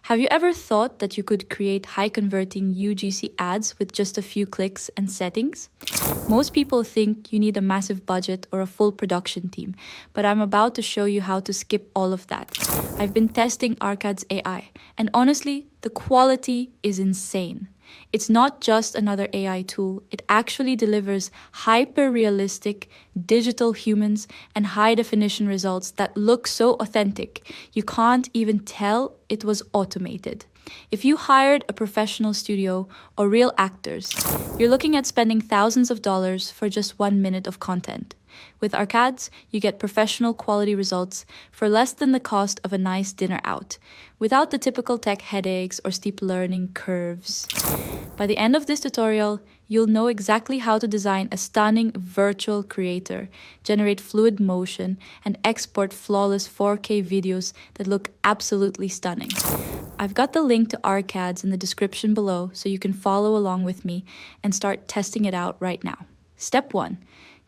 Have you ever thought that you could create high-converting UGC ads with just a few clicks and settings? Most people think you need a massive budget or a full production team, but I'm about to show you how to skip all of that. I've been testing Arcad's AI, and honestly, the quality is insane. It's not just another AI tool, it actually delivers hyper-realistic digital humans and high-definition results that look so authentic, you can't even tell it was automated. If you hired a professional studio or real actors, you're looking at spending thousands of dollars for just 1 minute of content. With Arcads, you get professional quality results for less than the cost of a nice dinner out, without the typical tech headaches or steep learning curves. By the end of this tutorial, you'll know exactly how to design a stunning virtual creator, generate fluid motion, and export flawless 4K videos that look absolutely stunning. I've got the link to Arcads in the description below so you can follow along with me and start testing it out right now. Step 1.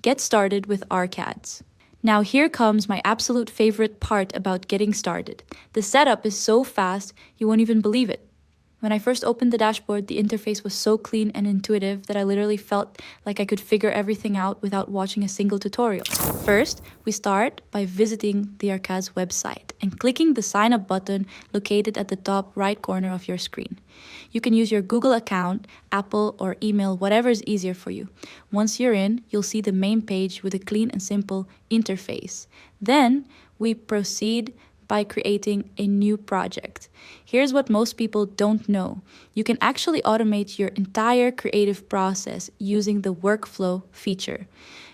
Get started with Arcads. Now here comes my absolute favorite part about getting started. The setup is so fast, you won't even believe it. When I first opened the dashboard, the interface was so clean and intuitive that I literally felt like I could figure everything out without watching a single tutorial. First, we start by visiting the Arcads website and clicking the sign up button located at the top right corner of your screen. You can use your Google account, Apple, or email, whatever is easier for you. Once you're in, you'll see the main page with a clean and simple interface. Then we proceed by creating a new project. Here's what most people don't know. You can actually automate your entire creative process using the workflow feature.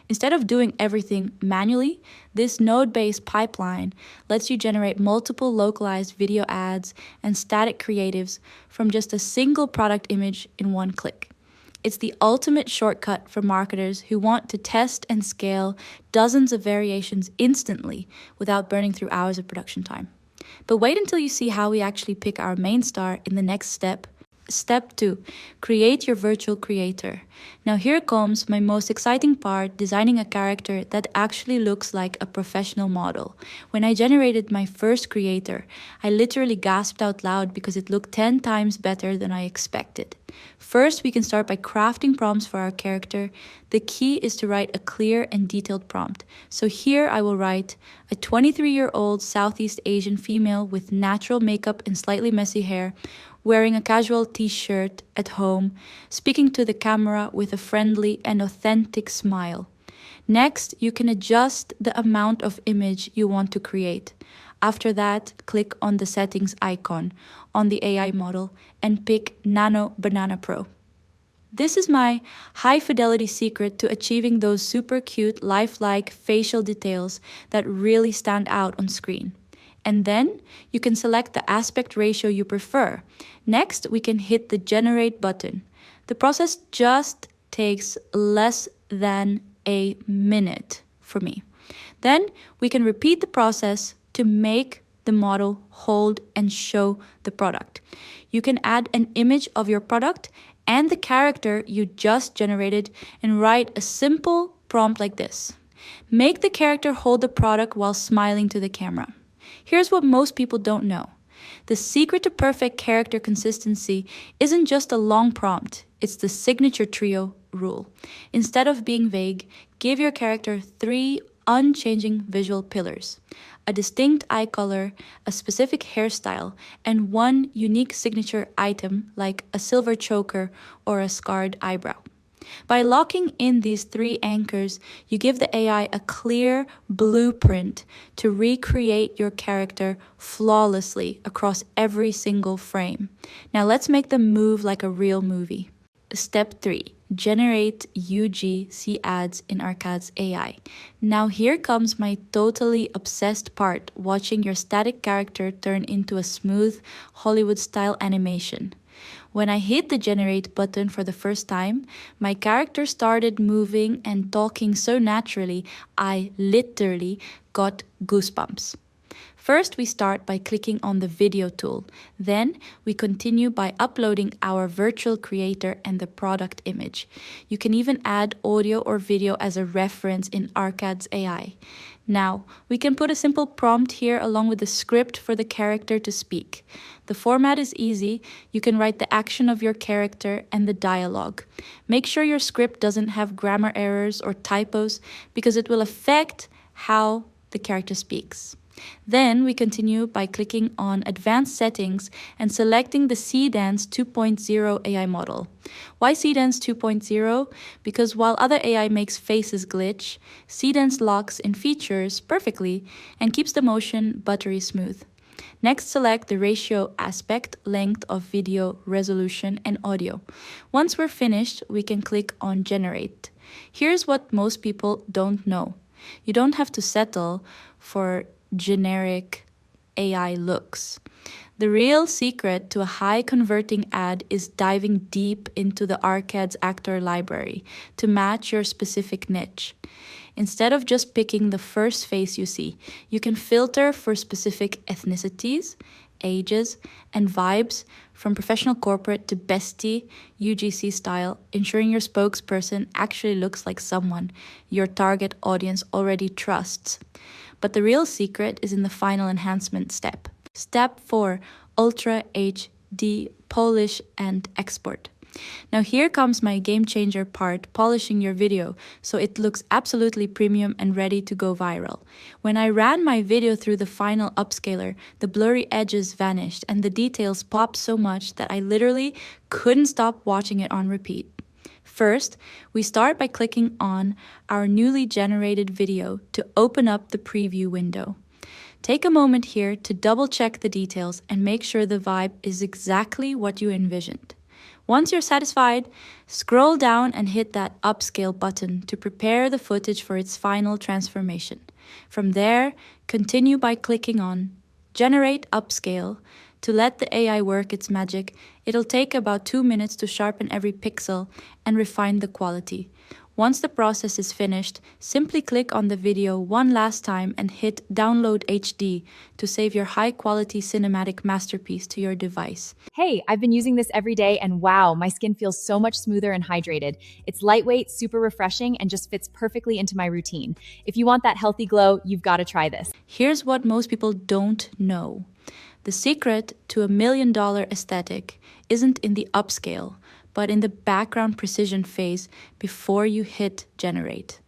Instead of doing everything manually, this node-based pipeline lets you generate multiple localized video ads and static creatives from just a single product image in one click. It's the ultimate shortcut for marketers who want to test and scale dozens of variations instantly without burning through hours of production time. But wait until you see how we actually pick our main star in the next step. Step 2. Create your virtual creator. Now here comes my most exciting part, designing a character that actually looks like a professional model. When I generated my first creator, I literally gasped out loud because it looked 10 times better than I expected. First, we can start by crafting prompts for our character. The key is to write a clear and detailed prompt. So here I will write, a 23-year-old Southeast Asian female with natural makeup and slightly messy hair, wearing a casual t-shirt at home, speaking to the camera with a friendly and authentic smile. Next, you can adjust the amount of image you want to create. After that, click on the settings icon on the AI model and pick Nano Banana Pro. This is my high-fidelity secret to achieving those super cute, lifelike facial details that really stand out on screen. And then you can select the aspect ratio you prefer. Next, we can hit the generate button. The process just takes less than a minute for me. Then we can repeat the process to make the model hold and show the product. You can add an image of your product and the character you just generated and write a simple prompt like this. Make the character hold the product while smiling to the camera. Here's what most people don't know. The secret to perfect character consistency isn't just a long prompt, it's the signature trio rule. Instead of being vague, give your character 3 unchanging visual pillars: a distinct eye color, a specific hairstyle, and 1 unique signature item like a silver choker or a scarred eyebrow. By locking in these 3 anchors, you give the AI a clear blueprint to recreate your character flawlessly across every single frame. Now let's make them move like a real movie. Step 3. Generate UGC ads in Arcads AI. Now here comes my totally obsessed part, watching your static character turn into a smooth Hollywood-style animation. When I hit the generate button for the first time, my character started moving and talking so naturally, I literally got goosebumps. First, we start by clicking on the video tool. Then, we continue by uploading our virtual creator and the product image. You can even add audio or video as a reference in Arcads AI. Now, we can put a simple prompt here along with the script for the character to speak. The format is easy. You can write the action of your character and the dialogue. Make sure your script doesn't have grammar errors or typos because it will affect how the character speaks. Then we continue by clicking on Advanced Settings and selecting the Seedance 2.0 AI model. Why Seedance 2.0? Because while other AI makes faces glitch, Seedance locks in features perfectly and keeps the motion buttery smooth. Next, select the ratio, aspect, length of video, resolution, and audio. Once we're finished, we can click on Generate. Here's what most people don't know. You don't have to settle for generic AI looks. The real secret to a high converting ad is diving deep into the Arcade's actor library to match your specific niche. Instead of just picking the first face you see, you can filter for specific ethnicities, ages, and vibes from professional corporate to bestie UGC style, ensuring your spokesperson actually looks like someone your target audience already trusts. But the real secret is in the final enhancement step. Step 4, Ultra HD, Polish and Export. Now here comes my game changer part, polishing your video so it looks absolutely premium and ready to go viral. When I ran my video through the final upscaler, the blurry edges vanished and the details popped so much that I literally couldn't stop watching it on repeat. First, we start by clicking on our newly generated video to open up the preview window. Take a moment here to double check the details and make sure the vibe is exactly what you envisioned. Once you're satisfied, scroll down and hit that upscale button to prepare the footage for its final transformation. From there, continue by clicking on Generate Upscale. To let the AI work its magic, it'll take about 2 minutes to sharpen every pixel and refine the quality. Once the process is finished, simply click on the video one last time and hit Download HD to save your high-quality cinematic masterpiece to your device. Hey, I've been using this every day and wow, my skin feels so much smoother and hydrated. It's lightweight, super refreshing, and just fits perfectly into my routine. If you want that healthy glow, you've got to try this. Here's what most people don't know. The secret to $1 million aesthetic isn't in the upscale, but in the background precision phase before you hit generate.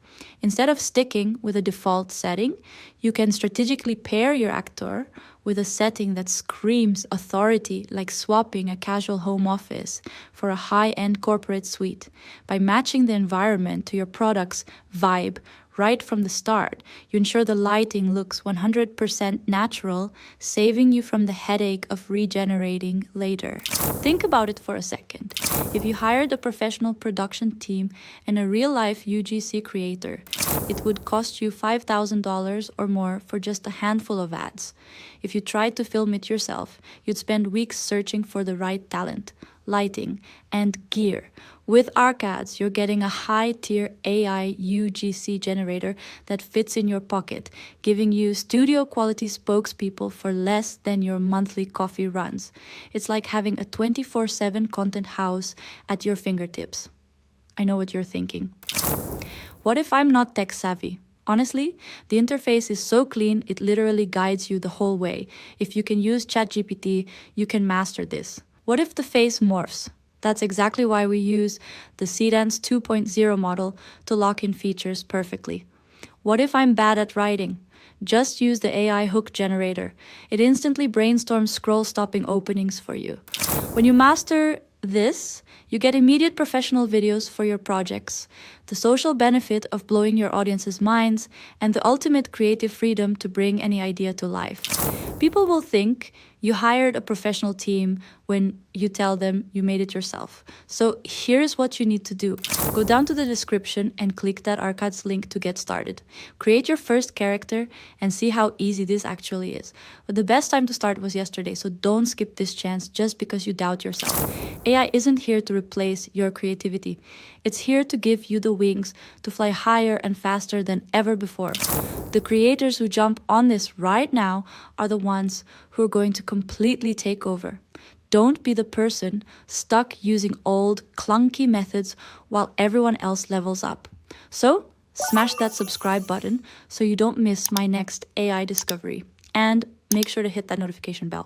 Instead of sticking with a default setting, you can strategically pair your actor with a setting that screams authority, like swapping a casual home office for a high-end corporate suite. By matching the environment to your product's vibe right from the start, you ensure the lighting looks 100% natural, saving you from the headache of regenerating later. Think about it for a second. If you hired a professional production team and a real-life UGC creator, it would cost you $5,000 or more for just a handful of ads. If you tried to film it yourself, you'd spend weeks searching for the right talent, lighting, and gear. With Arcads, you're getting a high-tier AI UGC generator that fits in your pocket, giving you studio-quality spokespeople for less than your monthly coffee runs. It's like having a 24/7 content house at your fingertips. I know what you're thinking. What if I'm not tech-savvy? Honestly, the interface is so clean, it literally guides you the whole way. If you can use ChatGPT, you can master this. What if the face morphs? That's exactly why we use the Seedance 2.0 model to lock in features perfectly. What if I'm bad at writing? Just use the AI hook generator. It instantly brainstorms scroll-stopping openings for you. When you master this, you get immediate professional videos for your projects, the social benefit of blowing your audience's minds, and the ultimate creative freedom to bring any idea to life. People will think you hired a professional team when you tell them you made it yourself. So here's what you need to do. Go down to the description and click that Arcads link to get started. Create your first character and see how easy this actually is. But the best time to start was yesterday, so don't skip this chance just because you doubt yourself. AI isn't here to replace your creativity. It's here to give you the wings to fly higher and faster than ever before. The creators who jump on this right now are the ones who are going to completely take over. Don't be the person stuck using old, clunky methods while everyone else levels up. So, Smash that subscribe button so you don't miss my next AI discovery. And make sure to hit that notification bell.